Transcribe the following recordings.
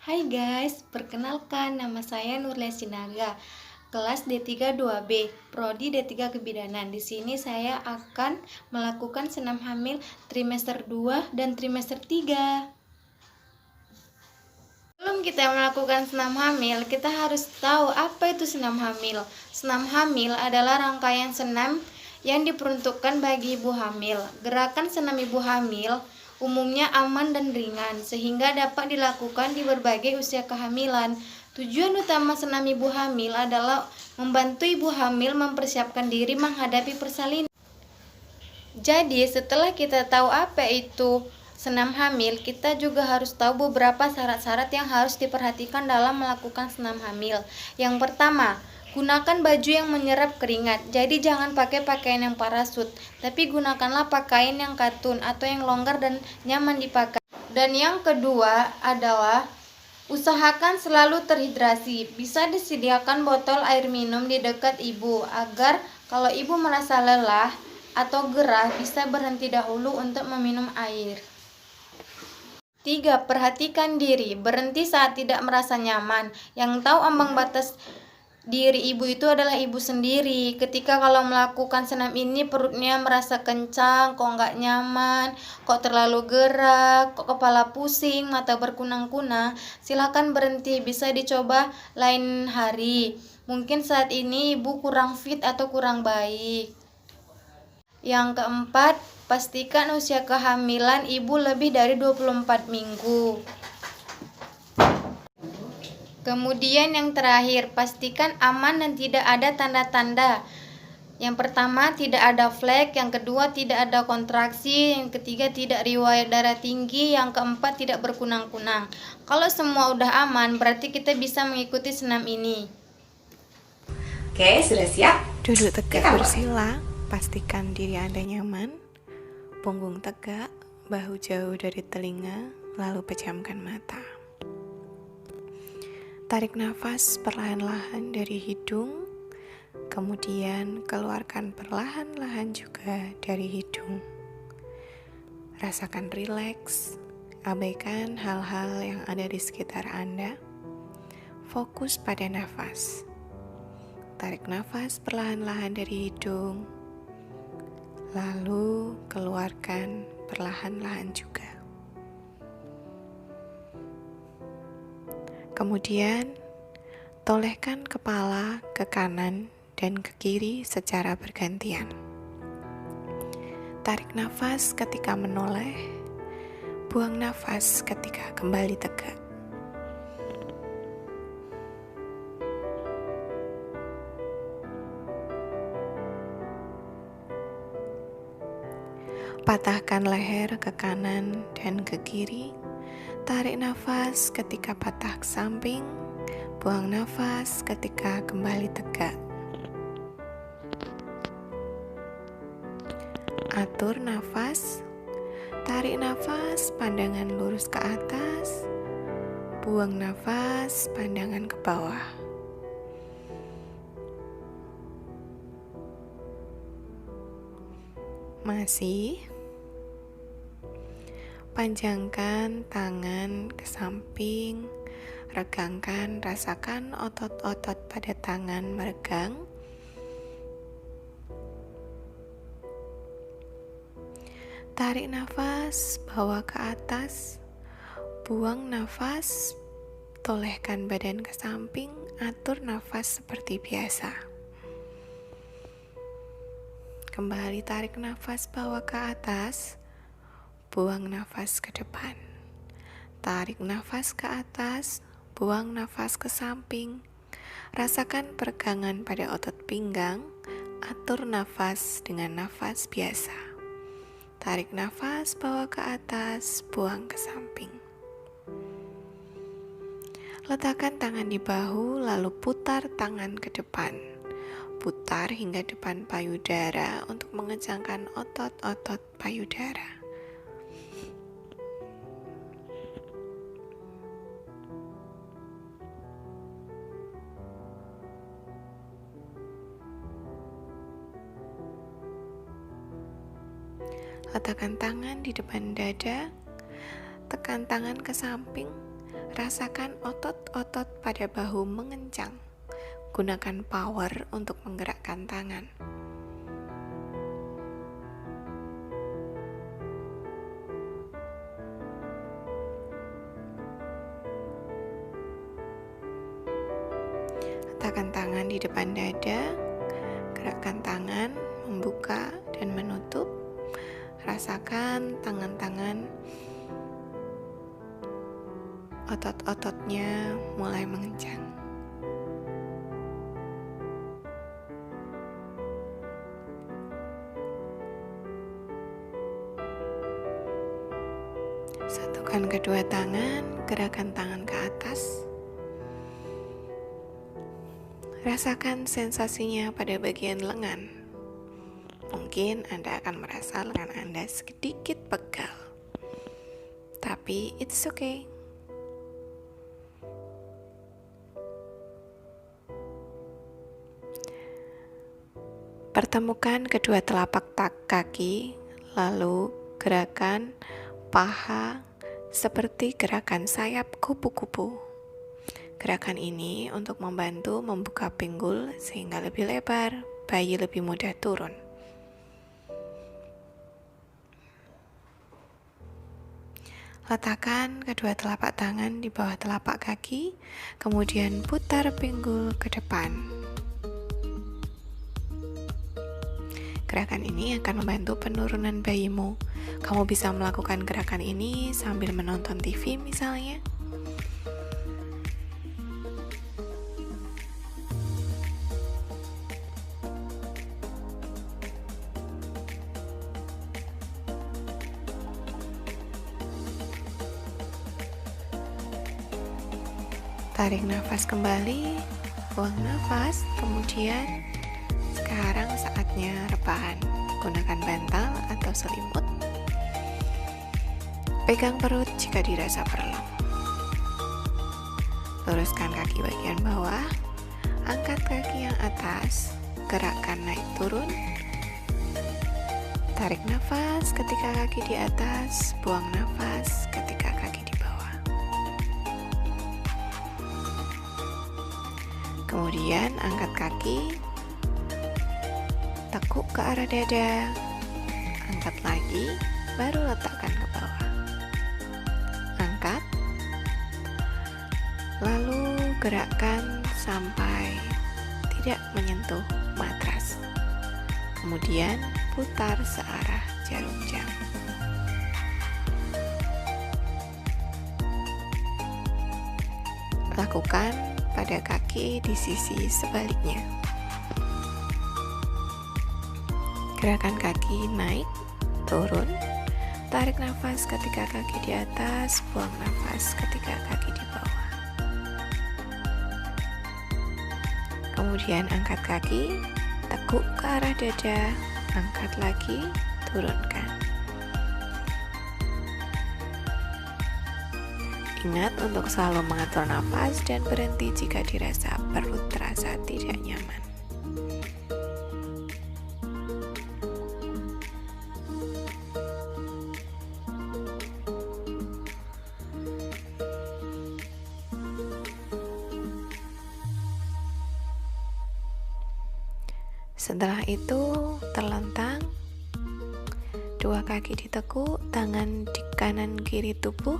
Hai guys, perkenalkan nama saya Nurlia Sinaga, kelas D3 2B, Prodi D3 Kebidanan. Di sini saya akan melakukan senam hamil trimester 2 dan trimester 3. Sebelum kita melakukan senam hamil, kita harus tahu apa itu senam hamil. Senam hamil adalah rangkaian senam yang diperuntukkan bagi ibu hamil. Gerakan senam ibu hamil umumnya aman dan ringan, sehingga dapat dilakukan di berbagai usia kehamilan. Tujuan utama senam ibu hamil adalah membantu ibu hamil mempersiapkan diri menghadapi persalinan. Jadi, setelah kita tahu apa itu senam hamil, kita juga harus tahu beberapa syarat-syarat yang harus diperhatikan dalam melakukan senam hamil. Yang pertama, gunakan baju yang menyerap keringat. Jadi jangan pakai pakaian yang parasut, tapi gunakanlah pakaian yang katun atau yang longgar dan nyaman dipakai. Dan yang kedua adalah usahakan selalu terhidrasi. Bisa disediakan botol air minum di dekat ibu agar kalau ibu merasa lelah atau gerah bisa berhenti dahulu untuk meminum air. 3. Perhatikan diri. Berhenti saat tidak merasa nyaman. Yang tahu ambang batas diri ibu itu adalah ibu sendiri. Ketika kalau melakukan senam ini perutnya merasa kencang, kok nggak nyaman, kok terlalu gerak, kok kepala pusing, mata berkunang-kunang, silakan berhenti. Bisa dicoba lain hari. Mungkin saat ini ibu kurang fit atau kurang baik. Yang keempat, pastikan usia kehamilan ibu lebih dari 24 minggu. Kemudian yang terakhir, pastikan aman dan tidak ada tanda-tanda. Yang pertama, tidak ada flek. Yang kedua, tidak ada kontraksi. Yang ketiga, tidak riwayat darah tinggi. Yang keempat, tidak berkunang-kunang. Kalau semua udah aman, berarti kita bisa mengikuti senam ini. Oke, sudah siap? Duduk tegak bersila, pastikan diri Anda nyaman. Punggung tegak, bahu jauh dari telinga, lalu pejamkan mata. Tarik nafas perlahan-lahan dari hidung, kemudian keluarkan perlahan-lahan juga dari hidung. Rasakan rileks, abaikan hal-hal yang ada di sekitar Anda. Fokus pada nafas. Tarik nafas perlahan-lahan dari hidung, lalu keluarkan perlahan-lahan juga. Kemudian, tolehkan kepala ke kanan dan ke kiri secara bergantian. Tarik nafas ketika menoleh, buang nafas ketika kembali tegak. Patahkan leher ke kanan dan ke kiri. Tarik nafas ketika patah ke samping. Buang nafas ketika kembali tegak. Atur nafas. Tarik nafas, pandangan lurus ke atas. Buang nafas, pandangan ke bawah. Masih. Panjangkan tangan ke samping, regangkan, rasakan otot-otot pada tangan meregang. Tarik nafas, bawa ke atas, buang nafas, tolehkan badan ke samping, atur nafas seperti biasa. Kembali tarik nafas, bawa ke atas. Buang nafas ke depan. Tarik nafas ke atas, buang nafas ke samping. Rasakan peregangan pada otot pinggang. Atur nafas dengan nafas biasa. Tarik nafas, bawa ke atas, buang ke samping. Letakkan tangan di bahu, lalu putar tangan ke depan. Putar hingga depan payudara untuk mengencangkan otot-otot payudara. Letakkan tangan di depan dada, tekan tangan ke samping, Rasakan otot-otot pada bahu mengencang. Gunakan power untuk menggerakkan tangan. Letakkan tangan di depan dada, gerakkan tangan, membuka dan menutup. Rasakan tangan-tangan, otot-ototnya mulai mengencang. Satukan kedua tangan, gerakan tangan ke atas. Rasakan sensasinya pada bagian lengan. Mungkin Anda akan merasa lengan Anda sedikit pegal. Tapi it's okay. Pertemukan kedua telapak kaki, lalu gerakan paha seperti gerakan sayap kupu-kupu. Gerakan ini untuk membantu membuka pinggul sehingga lebih lebar, bayi lebih mudah turun. Letakkan kedua telapak tangan di bawah telapak kaki, kemudian putar pinggul ke depan. Gerakan ini akan membantu penurunan bayimu. Kamu bisa melakukan gerakan ini sambil menonton TV misalnya. Tarik nafas kembali, buang nafas, kemudian sekarang saatnya rebahan. Gunakan bantal atau selimut. Pegang perut jika dirasa perlu. Luruskan kaki bagian bawah, angkat kaki yang atas, gerakkan naik turun. Tarik nafas ketika kaki di atas, buang nafas ketika kaki di bawah. Kemudian angkat kaki, tekuk ke arah dada, angkat lagi, baru letakkan ke bawah. Angkat, lalu gerakkan sampai tidak menyentuh matras. Kemudian putar searah jarum jam. Lakukan pada kaki di sisi sebaliknya. Gerakan kaki naik, turun, tarik nafas ketika kaki di atas, buang nafas ketika kaki di bawah. Kemudian angkat kaki, tekuk ke arah dada, angkat lagi, turunkan. Ingat untuk selalu mengatur nafas dan berhenti jika dirasa perut terasa tidak nyaman. Setelah itu, terlentang, dua kaki ditekuk, tangan di kanan kiri tubuh.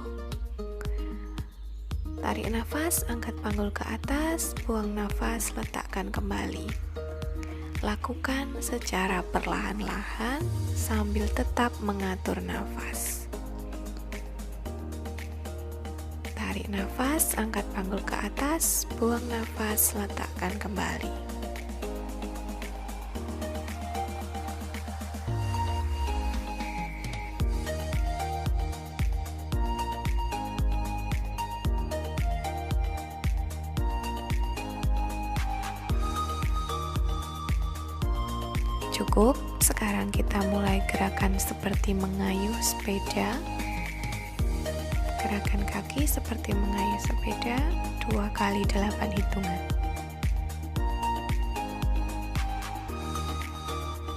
Tarik nafas, angkat panggul ke atas, buang nafas, letakkan kembali. Lakukan secara perlahan-lahan sambil tetap mengatur nafas. Tarik nafas, angkat panggul ke atas, buang nafas, letakkan kembali. Cukup, sekarang kita mulai gerakan seperti mengayuh sepeda. Gerakan kaki seperti mengayuh sepeda 2 kali 8 hitungan.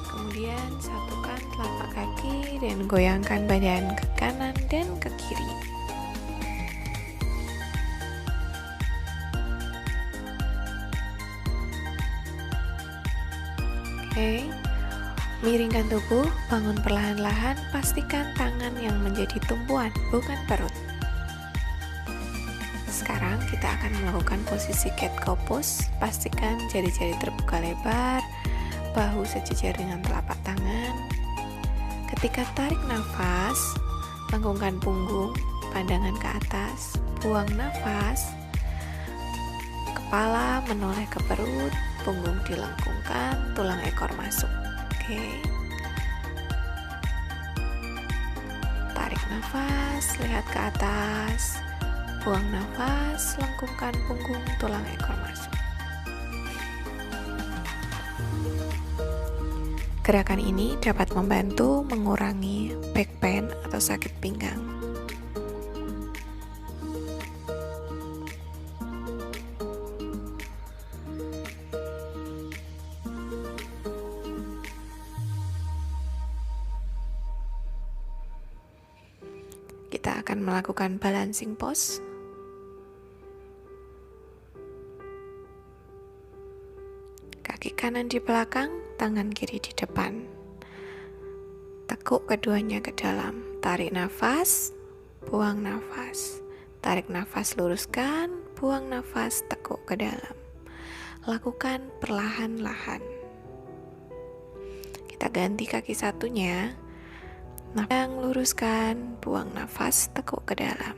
Kemudian satukan telapak kaki dan goyangkan badan ke kanan dan ke kiri. Oke. Miringkan tubuh, bangun perlahan-lahan, pastikan tangan yang menjadi tumpuan, bukan perut. Sekarang kita akan melakukan posisi cat cow pose. Pastikan jari-jari terbuka lebar, bahu sejajar dengan telapak tangan. Ketika tarik nafas, lengkungkan punggung, pandangan ke atas, buang nafas, kepala menoleh ke perut, punggung dilengkungkan, tulang ekor masuk. Oke. Tarik nafas, lihat ke atas, buang nafas, lengkungkan punggung, tulang ekor masuk. Gerakan ini dapat membantu mengurangi back pain atau sakit pinggang. Kita akan melakukan balancing pose. Kaki kanan di belakang, tangan kiri di depan. Tekuk keduanya ke dalam. Tarik nafas, buang nafas. Tarik nafas, luruskan, buang nafas, tekuk ke dalam. Lakukan perlahan-lahan. Kita ganti kaki satunya. Nafas, luruskan, buang nafas, tekuk ke dalam.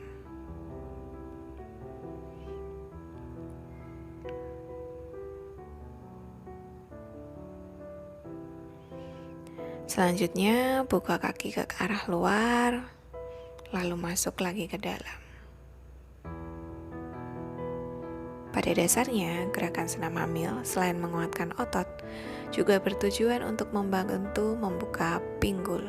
Selanjutnya, buka kaki ke arah luar, lalu masuk lagi ke dalam. Pada dasarnya, gerakan senam hamil selain menguatkan otot, juga bertujuan untuk membantu membuka pinggul,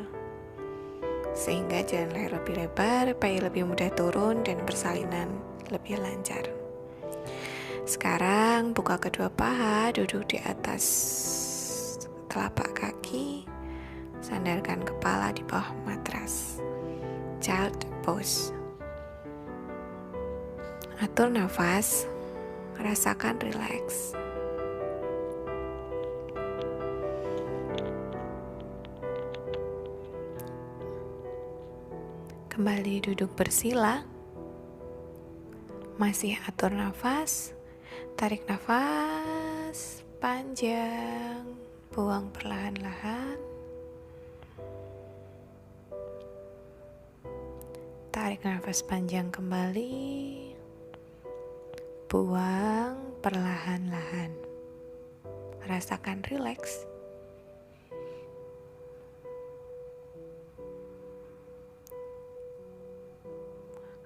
sehingga jalan leher lebih lebar, bayi lebih mudah turun, dan persalinan lebih lancar. Sekarang buka kedua paha, duduk di atas telapak kaki, sandarkan kepala di bawah matras. Child pose. Atur nafas, rasakan rileks. Kembali duduk bersila. Masih atur nafas. Tarik nafas panjang, buang perlahan-lahan. Tarik nafas panjang kembali. Buang perlahan-lahan. Rasakan rileks.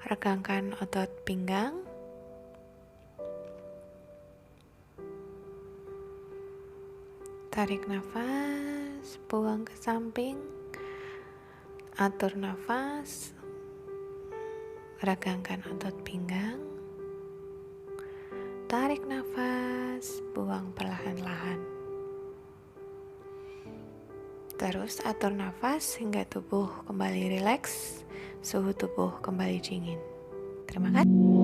Regangkan otot pinggang. Tarik nafas, buang ke samping. Atur nafas. Regangkan otot pinggang. Tarik nafas, buang perlahan-lahan. Terus atur nafas hingga tubuh kembali rileks, suhu tubuh kembali dingin. Terima kasih.